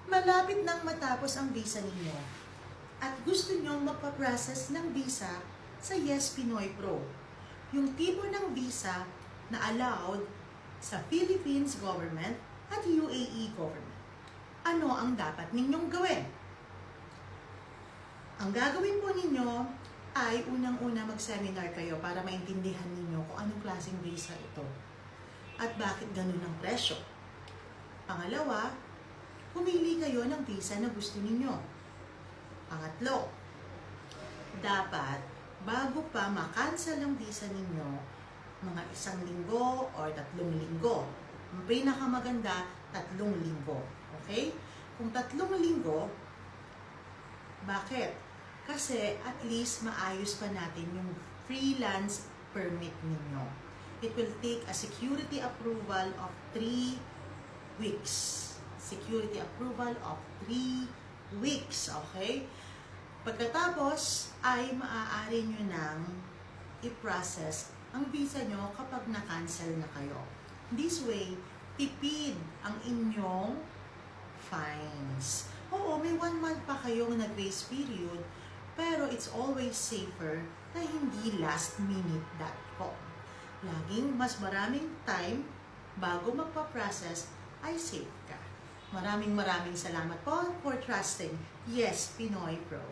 Malapit nang matapos ang visa ninyo at gusto nyong magpa-process ng visa sa Yes Pinoy Pro. Yung tipo ng visa na allowed sa Philippines government at UAE government. Ano ang dapat ninyong gawin? Ang gagawin po ninyo ay unang-una mag-seminar kayo para maintindihan ninyo kung anong klaseng visa ito at bakit ganun ang presyo. Pangalawa, pumili kayo ng visa na gusto ninyo. Pangatlo, dapat bago pa makancel ang visa ninyo, mga 1 linggo or 3 linggo. Ang pinakamaganda, 3 linggo. Okay? Kung 3 linggo, bakit? Kasi at least maayos pa natin yung freelance permit ninyo. It will take a security approval of 3 weeks. Security approval of 3 weeks. Okay? Pagkatapos ay maaari nyo nang i-process ang visa nyo kapag na-cancel na kayo. This way, tipid ang inyong fines. Oo, may 1 month pa kayong na-grace period, pero it's always safer na hindi lastminute.com. Laging mas maraming time bago magpa-process ay safe ka. Maraming salamat po for trusting Yes Pinoy Pro.